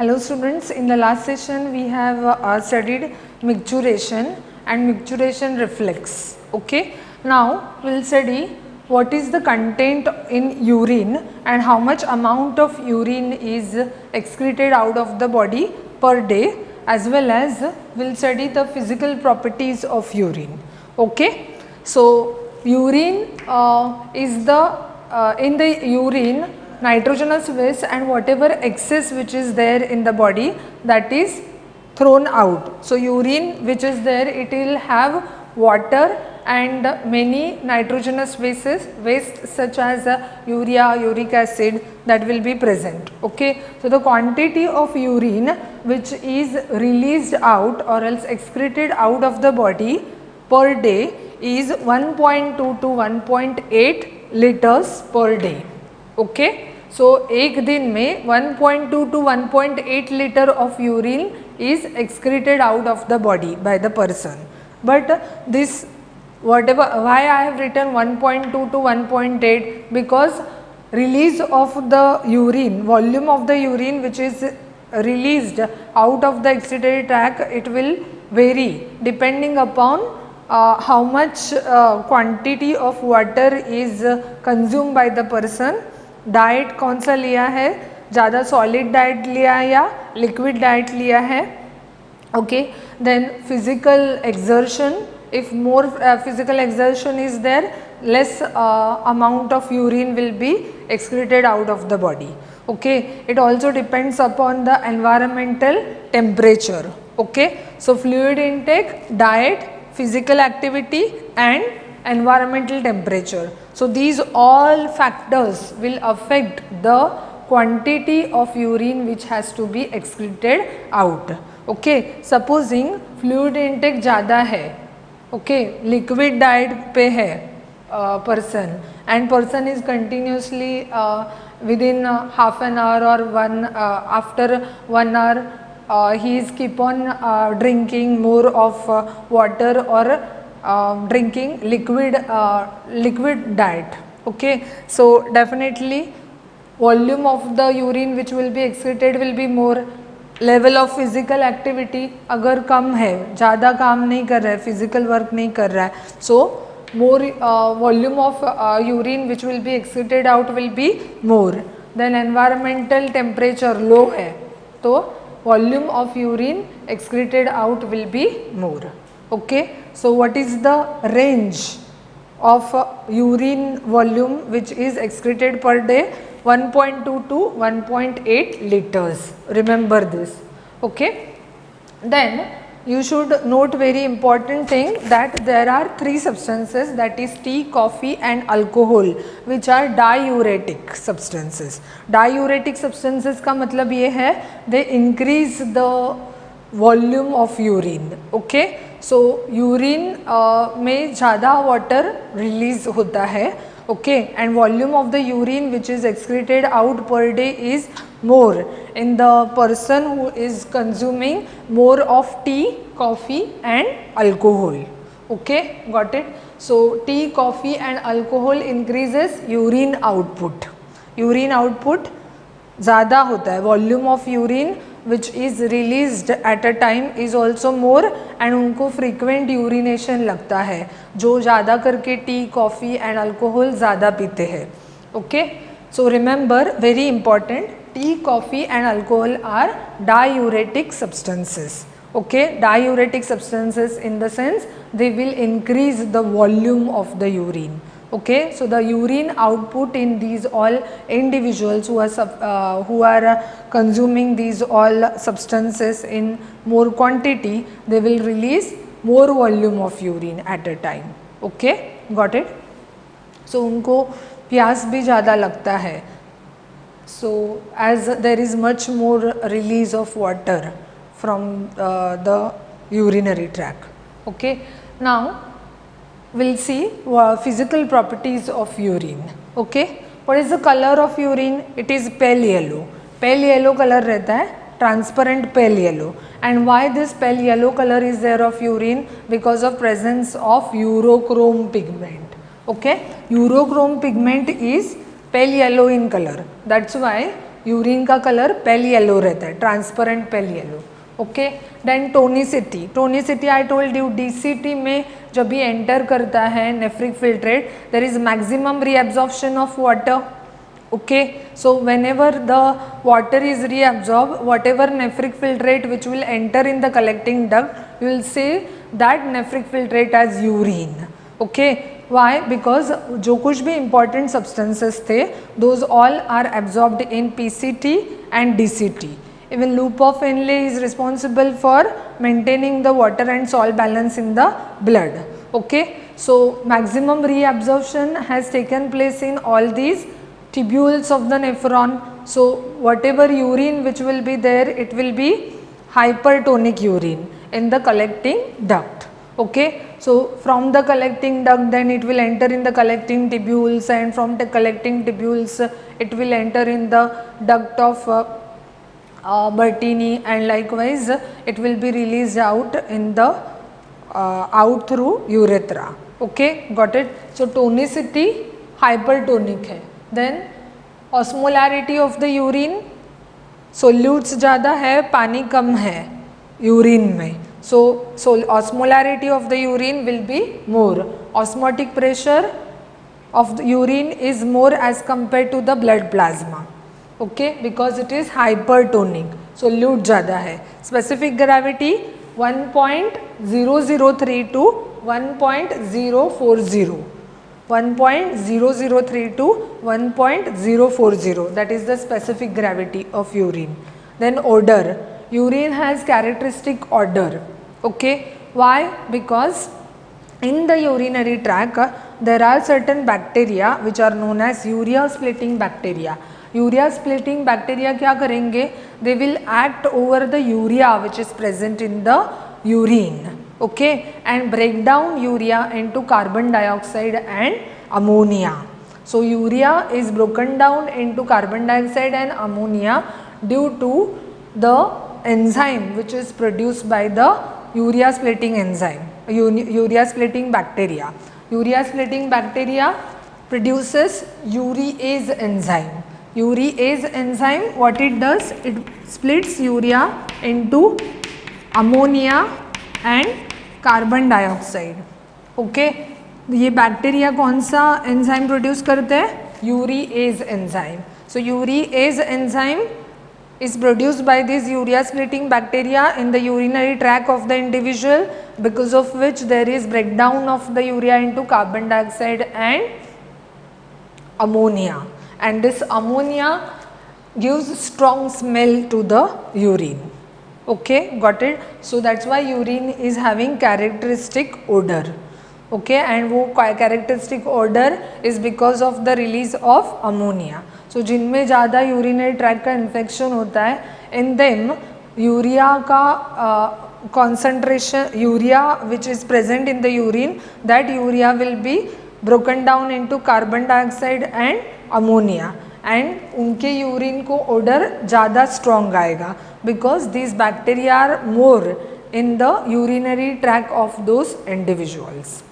Hello students, in the last session we have studied micturition and micturition reflex. Okay, now we will study what is the content in urine and how much amount of urine is excreted out of the body per day, as well as we will study the physical properties of urine. Okay, so urine is the in the urine nitrogenous waste and whatever excess which is there in the body, that is thrown out. So urine which is there, it will have water and many nitrogenous waste such as urea, uric acid, that will be present. Okay, so the quantity of urine which is released out or else excreted out of the body per day is 1.2 to 1.8 liters per day. Okay, so एक दिन में 1.2 to 1.8 liter of urine is excreted out of the body by the person. But this whatever, why I have written 1.2 to 1.8, because release of the urine, volume of the urine which is released out of the excretory tract, it will vary depending upon how much quantity of water is consumed by the person. Diet कौन सा लिया है, ज़्यादा solid diet लिया है या liquid diet लिया है. Okay, then physical exertion, if more physical exertion is there, less amount of urine will be excreted out of the body. Okay, it also depends upon the environmental temperature. Okay, so fluid intake, diet, physical activity and environmental temperature. So these all factors will affect the quantity of urine which has to be excreted out. Okay, supposing fluid intake ज़्यादा है, okay, liquid diet पे है person, and person is continuously within half an hour or after 1 hour he is keep on drinking more of water or drinking liquid diet. Okay, so definitely volume of the urine which will be excreted will be more. Level of physical activity अगर कम है, ज़्यादा काम नहीं कर रहा है, physical work नहीं कर रहा है, so more volume of urine which will be excreted out will be more. Then environmental temperature low है तो volume of urine excreted out will be more. Okay, so what is the range of urine volume which is excreted per day? 1.2 to 1.8 liters. Remember this. Okay, then you should note very important thing that there are three substances, that is tea, coffee and alcohol, which are diuretic substances. Diuretic substances का मतलब ये है, they increase the volume of urine. Okay, so urine में ज़्यादा water release होता है. Okay, and volume of the urine which is excreted out per day is more in the person who is consuming more of tea, coffee and alcohol. Okay, got it? So tea, coffee and alcohol increases urine output. Urine output ज़्यादा होता है, volume of urine which is released at a time is also more, and उनको frequent urination लगता है जो ज़्यादा करके T, coffee and alcohol ज़्यादा पीते हैं. Okay, so remember very important, tea, coffee and alcohol are diuretic substances. Okay, diuretic substances in the sense they will increase the volume of the urine. Okay, so the urine output in these all individuals who are consuming these all substances in more quantity, they will release more volume of urine at a time. Okay, got it? So उनको प्यास भी ज़्यादा लगता है, so as there is much more release of water from the urinary tract. Okay, now we'll see physical properties of urine. Okay, what is the color of urine? It is pale yellow. Pale yellow color रहता है, transparent pale yellow. And why this pale yellow color is there of urine? Because of presence of urochrome pigment. Okay, urochrome pigment is pale yellow in color. That's why urine का colour pale yellow रहता है, transparent pale yellow. Okay. Then tonicity. Tonicity I told you DCT में जब भी enter करता है nephric filtrate, there is maximum reabsorption of water. Okay, so whenever the water is reabsorbed, whatever nephric filtrate which will enter in the collecting duct, you will say that nephric filtrate as urine. Okay, why? Because जो कुछ भी important substances थे, those all are absorbed in PCT and DCT. Even loop of Henle is responsible for maintaining the water and salt balance in the blood. Okay, so maximum reabsorption has taken place in all these tubules of the nephron. So whatever urine which will be there, it will be hypertonic urine in the collecting duct. Okay, so from the collecting duct, then it will enter in the collecting tubules, and from the collecting tubules it will enter in the duct of Bertini, and likewise it will be released out in the out through urethra. Okay, got it. So tonicity hypertonic है. Then osmolarity of the urine, solutes ज़्यादा है, पानी कम है यूरिन में. So osmolarity of the urine will be more. Osmotic pressure of the urine is more as compare to the blood plasma. Okay, because it is hypertonic, solute ज़्यादा है. Specific gravity 1.0032 to 1.040. 1.0032 to 1.040, that is the specific gravity of urine. Then odor. Urine has characteristic odor. Okay, why? Because in the urinary tract there are certain bacteria which are known as urea splitting bacteria. Urea splitting bacteria क्या करेंगे? They will act over the urea which is present in the urine. Okay, and break down urea into carbon dioxide and ammonia. So urea is broken down into carbon dioxide and ammonia due to the enzyme which is produced by the urea splitting enzyme, urea splitting bacteria. Urea splitting bacteria produces urease enzyme. Urease enzyme, what it does? It splits urea into ammonia and carbon dioxide. Okay, ये bacteria कौन सा enzyme produce करते हैं? Urease enzyme. So urease enzyme is produced by this urea splitting bacteria in the urinary tract of the individual, because of which there is breakdown of the urea into carbon dioxide and ammonia, and this ammonia gives strong smell to the urine. Okay, got it. So that's why urine is having characteristic odor. Okay, and वो characteristic odor is because of the release of ammonia. So जिनमें ज़्यादा urinary tract का infection होता है, in them urea का concentration, urea which is present in the urine, that urea will be broken down into carbon dioxide and ammonia, and उनके urine को odor ज़्यादा strong आएगा, because these bacteria are more in the urinary tract of those individuals.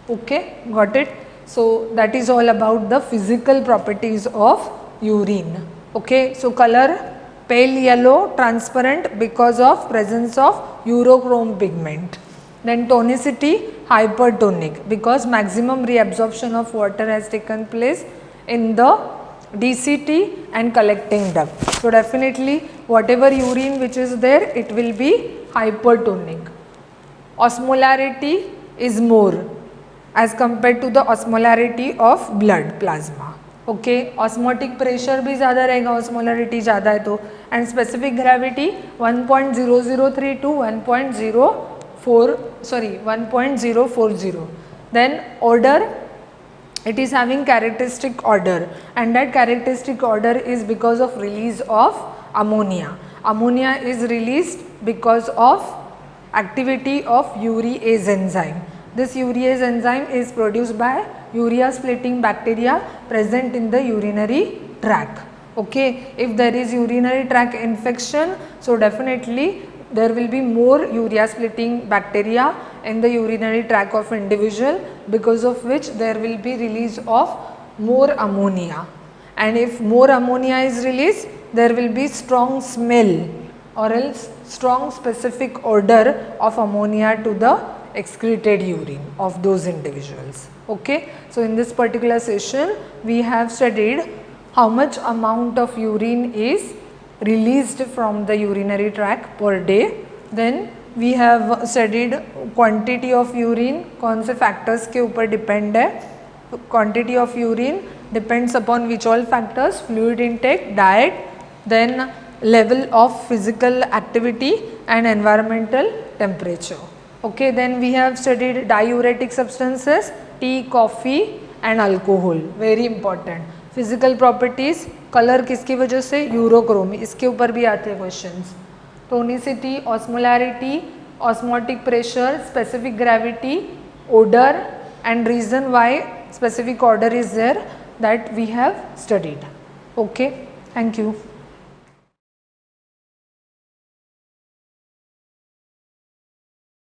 Okay, got it. So that is all about the physical properties of urine. Okay, so color pale yellow, transparent because of presence of urochrome pigment. Then tonicity hypertonic because maximum reabsorption of water has taken place in the DCT and collecting duct. So definitely whatever urine which is there, it will be hypertonic. Osmolarity is more as compared to the osmolarity of blood plasma. Okay, osmotic pressure भी ज़्यादा रहेगा, osmolarity ज़्यादा है तो, and specific gravity 1.003 to 1.040. Then odor, it is having characteristic odor, and that characteristic odor is because of release of ammonia. Ammonia is released because of activity of urease enzyme. This urease enzyme is produced by urea splitting bacteria present in the urinary tract. Okay, if there is urinary tract infection, so definitely there will be more urea splitting bacteria in the urinary tract of individual, because of which there will be release of more ammonia, and if more ammonia is released, there will be strong smell or else strong specific odor of ammonia to the excreted urine of those individuals. Okay. So, in this particular session we have studied how much amount of urine is released from the urinary tract per day. Then we have studied quantity of urine, कौन से factors के ऊपर depend है. Quantity of urine depends upon which all factors, fluid intake, diet, then level of physical activity and environmental temperature. Okay, then we have studied diuretic substances, tea, coffee and alcohol, very important. Physical properties, color किसकी वजह से, urochrome, इसके ऊपर भी आते हैं questions. Tonicity, osmolarity, osmotic pressure, specific gravity, odor and reason why specific order is there, that we have studied. Okay, thank you.